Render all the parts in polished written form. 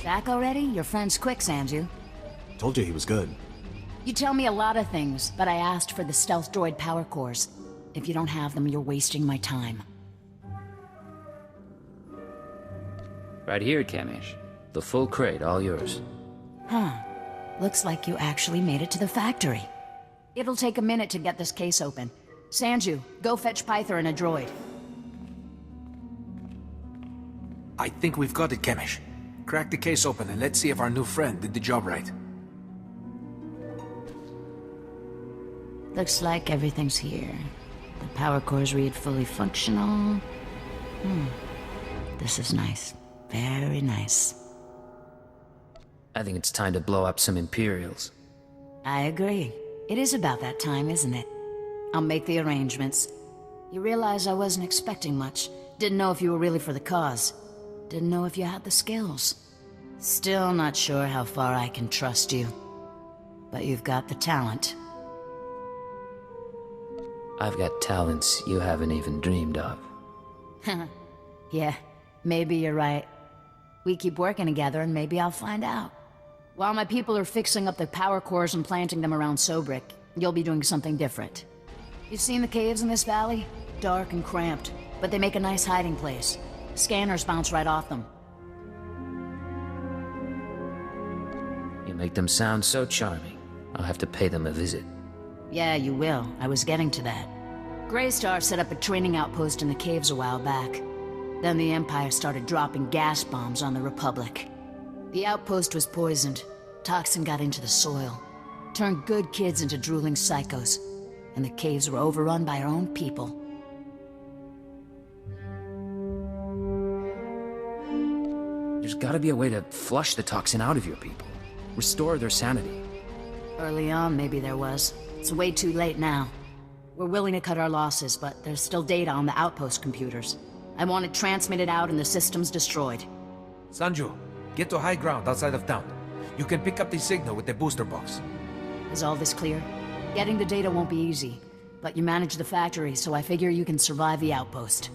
Back already? Your friend's quick, Sanju. Told you he was good. You tell me a lot of things, but I asked for the stealth droid power cores. If you don't have them, you're wasting my time. Right here, Kamish. The full crate, all yours. Huh. Looks like you actually made it to the factory. It'll take a minute to get this case open. Sanju, go fetch Pyther and a droid. I think we've got it, Kamish. Crack the case open and let's see if our new friend did the job right. Looks like everything's here. The power cores read fully functional. This is nice. Very nice. I think it's time to blow up some Imperials. I agree. It is about that time, isn't it? I'll make the arrangements. You realize I wasn't expecting much. Didn't know if you were really for the cause. Didn't know if you had the skills. Still not sure how far I can trust you. But you've got the talent. I've got talents you haven't even dreamed of. Yeah, maybe you're right. We keep working together and maybe I'll find out. While my people are fixing up the power cores and planting them around Sobrik, you'll be doing something different. You've seen the caves in this valley? Dark and cramped, but they make a nice hiding place. Scanners bounce right off them. You make them sound so charming. I'll have to pay them a visit. Yeah, you will. I was getting to that. Greystar set up a training outpost in the caves a while back. Then the Empire started dropping gas bombs on the Republic. The outpost was poisoned. Toxin got into the soil. Turned good kids into drooling psychos. And the caves were overrun by our own people. There's gotta be a way to flush the toxin out of your people. Restore their sanity. Early on, maybe there was. It's way too late now. We're willing to cut our losses, but there's still data on the outpost computers. I want it transmitted out and the systems destroyed. Sanju, get to high ground outside of town. You can pick up the signal with the booster box. Is all this clear? Getting the data won't be easy, but you manage the factory, so I figure you can survive the outpost.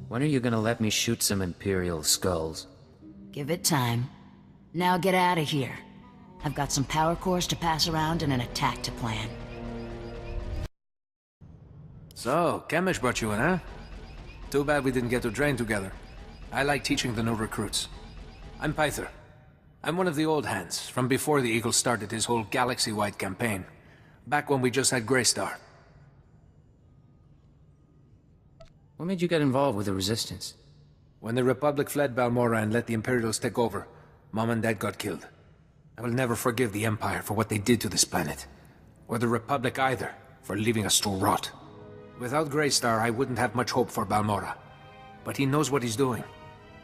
When are you gonna let me shoot some Imperial skulls? Give it time. Now get out of here. I've got some power cores to pass around and an attack to plan. So, Kamish brought you in, huh? Too bad we didn't get to train together. I like teaching the new recruits. I'm Pyther. I'm one of the old hands, from before the Eagle started his whole galaxy-wide campaign. Back when we just had Greystar. What made you get involved with the Resistance? When the Republic fled Balmorra and let the Imperials take over, Mom and Dad got killed. I will never forgive the Empire for what they did to this planet. Or the Republic either, for leaving us to rot. Without Greystar, I wouldn't have much hope for Balmorra. But he knows what he's doing.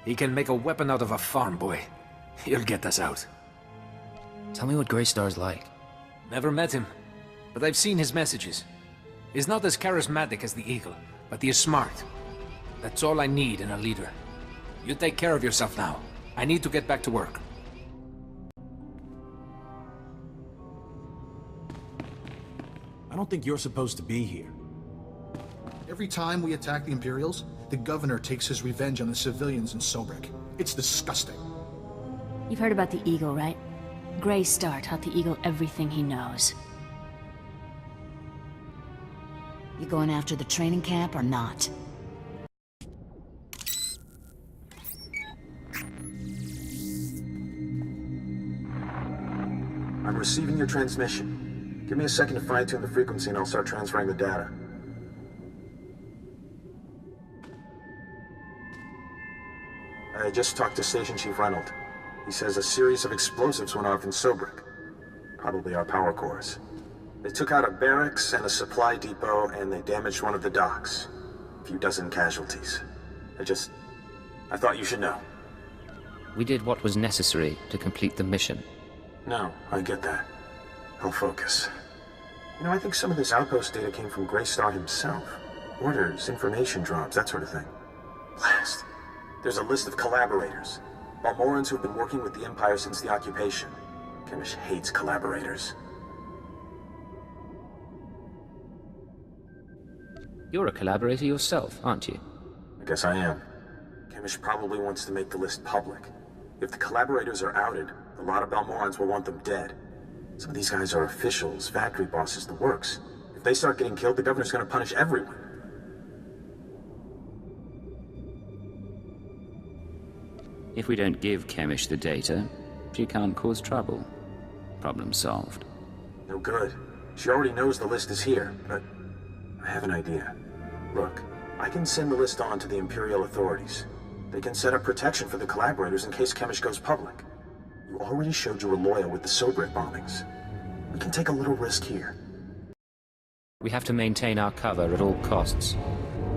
He can make a weapon out of a farm boy. He'll get us out. Tell me what Greystar's like. Never met him, but I've seen his messages. He's not as charismatic as the Eagle, but he is smart. That's all I need in a leader. You take care of yourself now. I need to get back to work. I don't think you're supposed to be here. Every time we attack the Imperials, the Governor takes his revenge on the civilians in Sobrik. It's disgusting. You've heard about the Eagle, right? Greystar taught the Eagle everything he knows. You going after the training camp or not? I'm receiving your transmission. Give me a second to fine-tune the frequency and I'll start transferring the data. I just talked to Station Chief Reynolds. He says a series of explosives went off in Sobrik. Probably our power cores. They took out a barracks and a supply depot and they damaged one of the docks. A few dozen casualties. I thought you should know. We did what was necessary to complete the mission. No, I get that. I'll focus. You know, I think some of this outpost data came from Greystar himself. Orders, information drops, that sort of thing. Blast. There's a list of collaborators. Balmorrans who've been working with the Empire since the occupation. Kamish hates collaborators. You're a collaborator yourself, aren't you? I guess I am. Kamish probably wants to make the list public. If the collaborators are outed, a lot of Balmorrans will want them dead. Some of these guys are officials, factory bosses, the works. If they start getting killed, the governor's gonna punish everyone. If we don't give Kamish the data, she can't cause trouble. Problem solved. No good. She already knows the list is here, but I have an idea. Look, I can send the list on to the Imperial authorities. They can set up protection for the collaborators in case Kamish goes public. You already showed you were loyal with the Sobrik bombings. We can take a little risk here. We have to maintain our cover at all costs,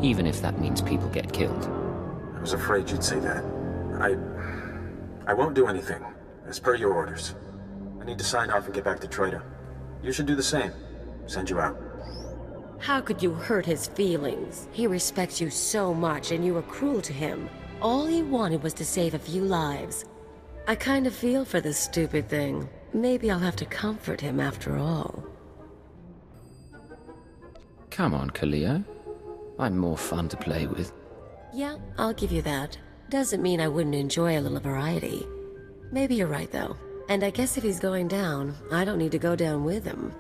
even if that means people get killed. I was afraid you'd say that. I won't do anything, as per your orders. I need to sign off and get back to Troida. You should do the same. Send you out. How could you hurt his feelings? He respects you so much and you were cruel to him. All he wanted was to save a few lives. I kind of feel for this stupid thing. Maybe I'll have to comfort him after all. Come on, Kalia. I'm more fun to play with. Yeah, I'll give you that. Doesn't mean I wouldn't enjoy a little variety. Maybe you're right, though. And I guess if he's going down, I don't need to go down with him.